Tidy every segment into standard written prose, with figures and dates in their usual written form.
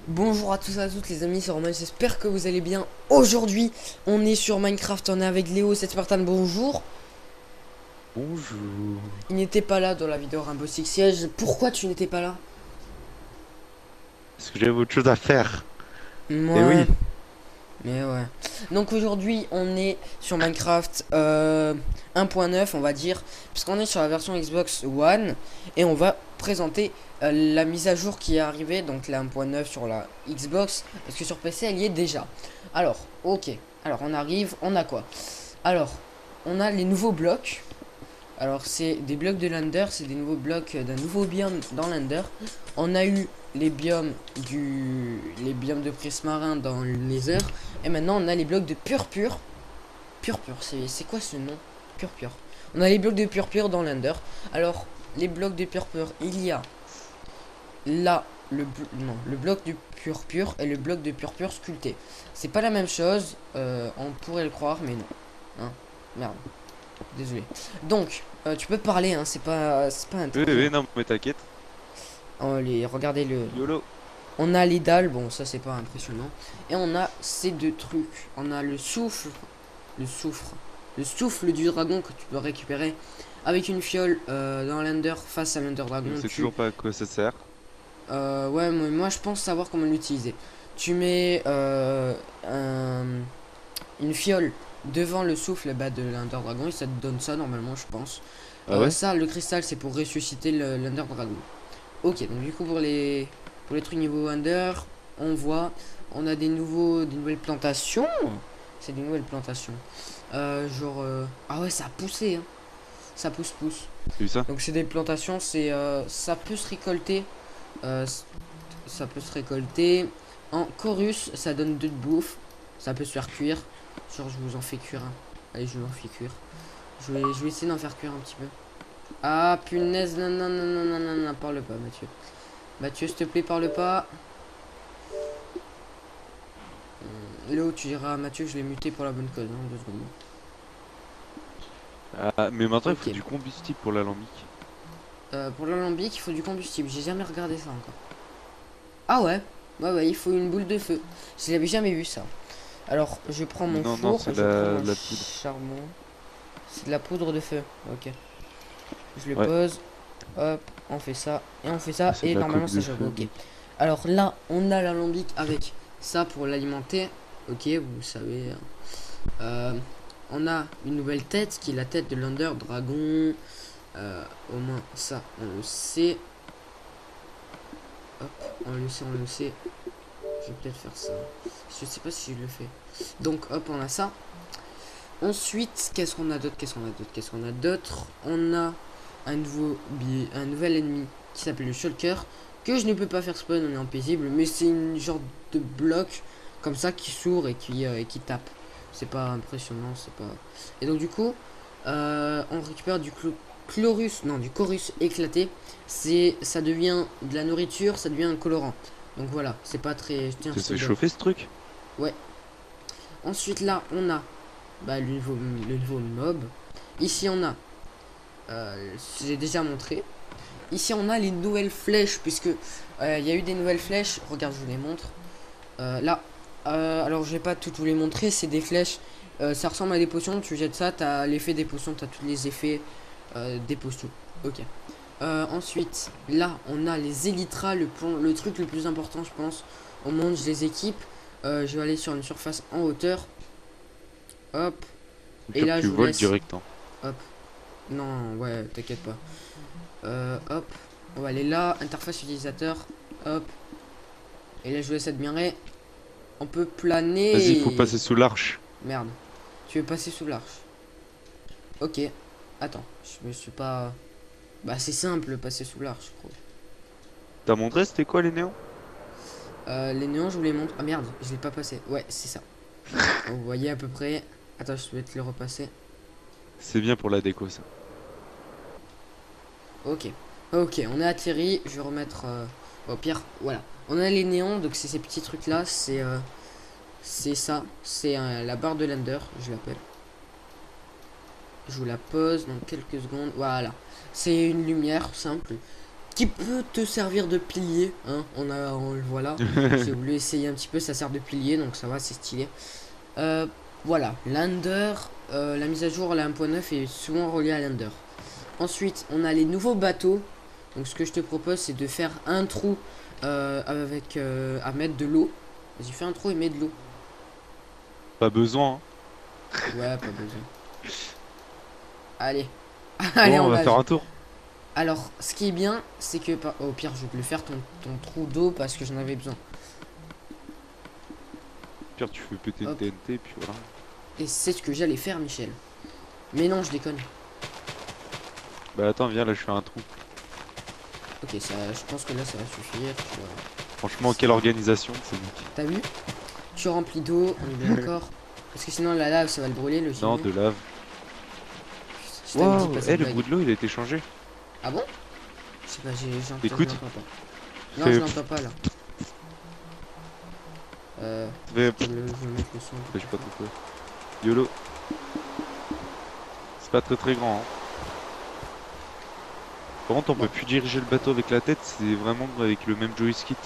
Bonjour à tous et à toutes les amis, c'est Romain, j'espère que vous allez bien. Aujourd'hui, on est sur Minecraft, on est avec Léo, cette Spartan, bonjour. Bonjour. Il n'était pas là dans la vidéo Rainbow Six Siege. Pourquoi tu n'étais pas là? Est-ce que j'avais autre chose à faire? Eh Ouais, oui. mais ouais. Donc aujourd'hui, on est sur Minecraft 1.9, on va dire, puisqu'on est sur la version Xbox One, et on va présenter la mise à jour qui est arrivée, donc la 1.9 sur la Xbox, parce que sur PC, elle y est déjà. Alors, ok. Alors, on arrive, on a quoi? Alors, on a les nouveaux blocs. Alors, c'est des blocs de l'Ender, c'est des nouveaux blocs d'un nouveau biome dans l'Ender. On a eu les biomes de prismarin dans le Nether. Et maintenant, on a les blocs de purpure. Purpure, c'est quoi ce nom? Purpure. On a les blocs de purpure dans l'Ender. Alors, les blocs de purpure, il y a là le bloc du purpure et le bloc de purpure sculpté. C'est pas la même chose, on pourrait le croire, mais non. Hein, merde. Désolé. Donc, tu peux parler, hein, c'est pas Oui, interdit. oui, Hein. non, mais t'inquiète. Oh, regardez YOLO. on a les dalles, bon, ça c'est pas impressionnant. Et on a ces deux trucs. On a le soufre, le souffle du dragon que tu peux récupérer avec une fiole dans l'Ender face à l'Ender Je Dragon. sais toujours pas à quoi ça sert. Ouais, moi je pense savoir comment l'utiliser. Tu mets une fiole devant le souffle bah, de l'Under Dragon et ça te donne ça normalement, je pense. Ah ouais? Ça, le cristal, c'est pour ressusciter l'Under Dragon. Ok, donc du coup, pour les trucs niveau Under, on voit, on a des nouvelles plantations. C'est des nouvelles plantations. Ah ouais, ça a poussé, hein. Ça pousse. T'as vu ça? Donc c'est des plantations, ça peut se récolter. euh, Ça peut se récolter en chorus, ça donne 2 de bouffe, ça peut se faire cuire. Genre je vous en fais cuire un. Allez, je vous en fais cuire. Je vais essayer d'en faire cuire un petit peu. Ah punaise, non non non non non non, non, parle pas Mathieu. Mathieu, s'il te plaît, parle pas. Là tu diras à Mathieu que je l'ai muté pour la bonne cause, hein, 2 secondes. Ah, mais maintenant il faut Ok. du combustible pour l'alambic. Pour l'alambic, il faut du combustible. J'ai jamais regardé ça encore. Ah ouais. Ouais, il faut une boule de feu. Je l'avais jamais vu ça. Alors, je prends mon Non, non, four, c'est je prends mon la poudre. charbon. C'est de la poudre de feu. Ok. Je le Ouais, pose. Hop, on fait ça. Et on fait ça. c'est de Et la normalement, coque ça de chauffe. feu, Ok. mec. Alors là, on a l'alambic avec ça pour l'alimenter. Ok, vous savez. Hein. Euh, on a une nouvelle tête qui est la tête de l'Under Dragon. Au moins, ça, on le sait. Hop, on le sait. Je vais peut-être faire ça. Je sais pas si je le fais. Donc, hop, on a ça. Ensuite, qu'est-ce qu'on a d'autre? On a un nouvel ennemi qui s'appelle le Shulker, que je ne peux pas faire spawn, on est en paisible, mais c'est une genre de bloc comme ça qui s'ouvre et qui tape. C'est pas impressionnant, c'est pas. Et donc du coup, on récupère du chorus éclaté. Ça devient de la nourriture, ça devient un colorant. Donc voilà, c'est pas très. Tiens, Ça je se te fait le donne. chauffer ce truc? Ouais. Ensuite là, on a bah, le nouveau mob. Ici on a, j'ai déjà montré. Ici on a les nouvelles flèches puisque il y a eu des nouvelles flèches. Regarde, je vous les montre. Là, alors je vais pas tout vous les montrer. C'est des flèches. Ça ressemble à des potions. Tu jettes ça, t'as l'effet des potions, t'as tous les effets des potions. Ok. Ensuite, là, on a les élytras, le truc le plus important, je pense, au monde. Je les équipe. Je vais aller sur une surface en hauteur. Hop. Au Et pire, là, tu je vous voles laisse. direct, hein. Hop. Non, ouais, t'inquiète pas. Hop. On va aller là. Interface utilisateur. Hop. Et là, je vous laisse admirer. On peut Vas-y, il faut planer. passer sous l'arche. Merde. Tu veux passer sous l'arche. Ok. Attends. Je me suis pas. Bah, c'est simple, passer sous l'arche, je crois. T'as montré c'était quoi les néons? Les néons, je vous les montre. Ah merde, je l'ai pas passé. Ouais, c'est ça. Vous voyez à peu près. Attends, je vais te le repasser. C'est bien pour la déco, ça. Ok. Ok, on est atterri. Je vais remettre. Au pire, voilà. On a les néons, donc c'est ces petits trucs là. C'est ça. C'est la barre de l'Ender, je l'appelle. Je vous la pose dans quelques secondes. Voilà. C'est une lumière simple. qui peut te servir de pilier, hein, on le voit là. J'ai voulu essayer un petit peu, ça sert de pilier, donc ça va, c'est stylé. Voilà, l'Ender, la mise à jour, la 1.9 est souvent reliée à l'Ender. Ensuite, on a les nouveaux bateaux. Donc ce que je te propose, c'est de faire un trou avec à mettre de l'eau. Vas-y, fais un trou et mets de l'eau. Pas besoin. Hein. Ouais, pas besoin. Allez. Allez, Bon, on va va. faire un tour. Alors, ce qui est bien, c'est que... Au pire, je vais le faire ton trou d'eau parce que j'en avais besoin. Au pire, tu fais péter une TNT, puis voilà. Et c'est ce que j'allais faire, Michel. Mais non, je déconne. Bah attends, viens, là, je fais un trou. Ok, ça, je pense que là, ça va suffire. Tu vois. Franchement, quelle organisation, c'est nickel. T'as vu? Tu remplis d'eau, on est bien d'accord. Parce que sinon, la lave, ça va le brûler, le Non, chimie. de lave. Waouh, le bruit de l'eau, il a été changé. Ah bon? Je sais pas, Écoute. je l'entends pas. Non, je l'entends pas là. Je vais mettre le son. Je sais pas trop quoi. YOLO. C'est pas très grand. Hein. Par contre, on peut plus diriger le bateau avec la tête, c'est vraiment avec le même joystick.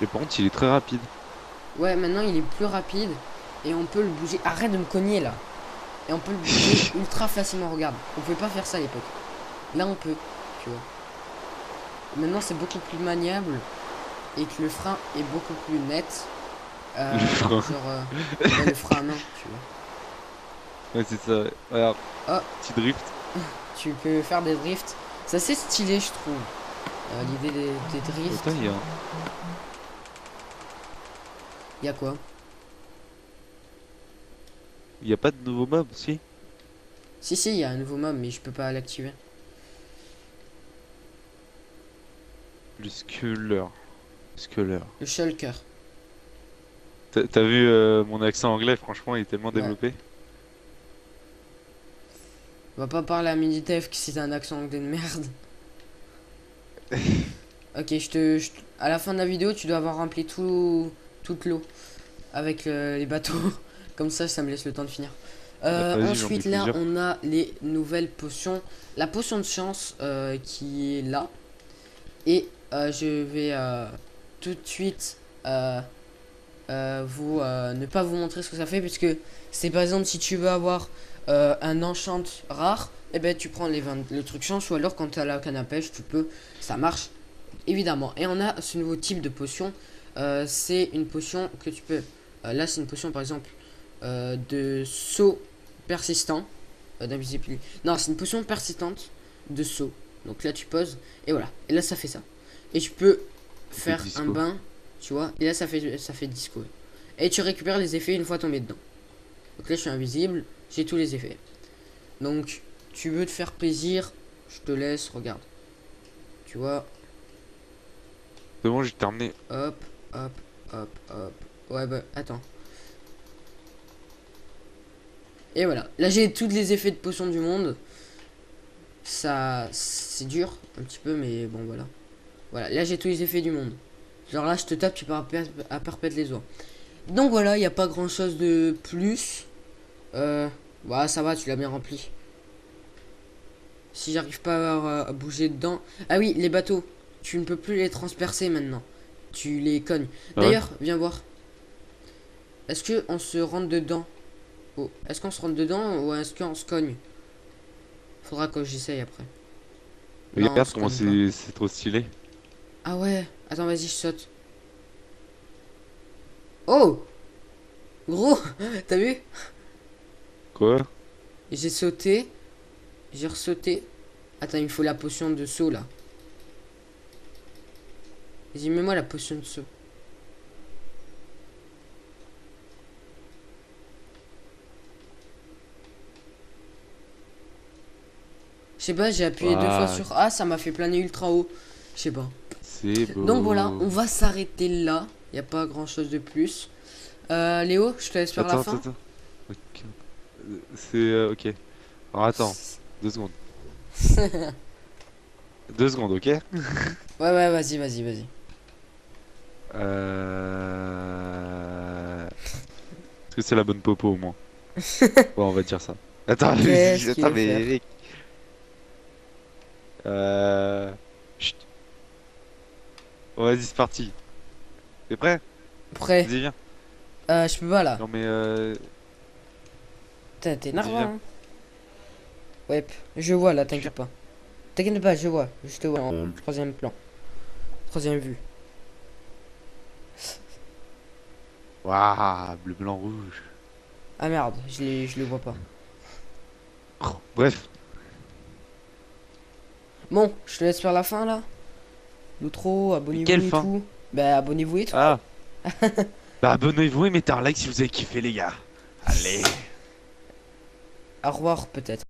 Et par contre, il est très rapide. Ouais, maintenant il est plus rapide et on peut le bouger. Arrête de me cogner là. Et on peut le bouger ultra facilement. Regarde, on pouvait pas faire ça à l'époque. Là, on peut, tu vois. Maintenant, c'est beaucoup plus maniable et que le frein est beaucoup plus net. Le frein. Genre, ouais, le frein à main, tu vois. Ouais, c'est ça. Regarde. Oh. Petit drift. Tu peux faire des drifts. C'est assez stylé, je trouve. L'idée des drifts. Attends, il y a quoi? Il y a pas de nouveau mob aussi? Si, il y a un nouveau mob, mais je peux pas l'activer. Le Sculler. Le shulker. T'as vu mon accent anglais, franchement, il est tellement développé. On va pas parler à Minitef que c'est un accent anglais de merde. Ok, à la fin de la vidéo, tu dois avoir rempli toute l'eau avec les bateaux. Comme ça me laisse le temps de finir. Ensuite, là, on a les nouvelles potions. La potion de chance qui est là. Et je vais tout de suite ne pas vous montrer ce que ça fait. Puisque c'est par exemple si tu veux avoir un enchant rare, et ben tu prends le truc chance. Ou alors quand tu as la canne à pêche, tu peux. Ça marche évidemment. Et on a ce nouveau type de potion. C'est une potion que tu peux. Là, c'est une potion par exemple de saut persistant. D'invisibilité. Non, c'est une potion persistante de saut. Donc là, tu poses. Et voilà. Et là, ça fait ça. Et tu peux faire un bain. Tu vois. Et là, ça fait disco. Et tu récupères les effets une fois tombé dedans. Donc là, je suis invisible. J'ai tous les effets. Donc, tu veux te faire plaisir. Je te laisse. Regarde. Tu vois. C'est bon, j'ai terminé. Hop. Ouais, bah, attends. Et voilà. Là, j'ai tous les effets de potion du monde. Ça, c'est dur. Un petit peu, mais bon, voilà. Voilà. Là, j'ai tous les effets du monde. Genre là, je te tape, tu peux à perpète les oies. Donc voilà, il n'y a pas grand chose de plus. Voilà, ça va, tu l'as bien rempli. Si j'arrive pas à bouger dedans. Ah oui, les bateaux. Tu ne peux plus les transpercer maintenant. Tu les cognes. D'ailleurs, viens voir. Est-ce qu'on se rentre dedans? Oh. Est-ce qu'on se rentre dedans ou est-ce qu'on se cogne? Faudra que j'essaye après. Regarde comment c'est trop stylé. Ah ouais. Attends, vas-y, je saute. Oh! Gros! T'as vu? Quoi? J'ai sauté. J'ai ressauté. Attends, il me faut la potion de saut là. Vas-y, mets-moi la potion de saut. Je sais pas, j'ai appuyé 2 fois sur A, ça m'a fait planer ultra haut. Je sais pas. C'est beau. Donc voilà, on va s'arrêter là. Il n'y a pas grand chose de plus. Léo, je te laisse faire la fin. Attends. Okay. C'est ok. Alors attends, 2 secondes. 2 secondes, ok? Ouais, vas-y. Est-ce que c'est la bonne popo au moins? Ouais, on va dire ça. Attends, mais... Chut. Oh, vas-y, c'est parti. T'es prêt? Prêt? Vas-y, viens. Je peux pas là. Non, mais T'es vas-y, énervant, viens. hein. Ouais, je vois là, Tu viens. t'inquiète pas. T'inquiète pas, je vois. Je te vois en troisième plan. Troisième vue. Waouh, bleu, blanc, rouge. Ah merde, je les vois pas. Oh, bref. Bon, je te laisse faire la fin là. L'outro, Mais quelle abonnez-vous et fin? tout. Bah abonnez-vous et tout. Ah, bah abonnez-vous et mettez un like si vous avez kiffé, les gars. Allez. Au revoir peut-être.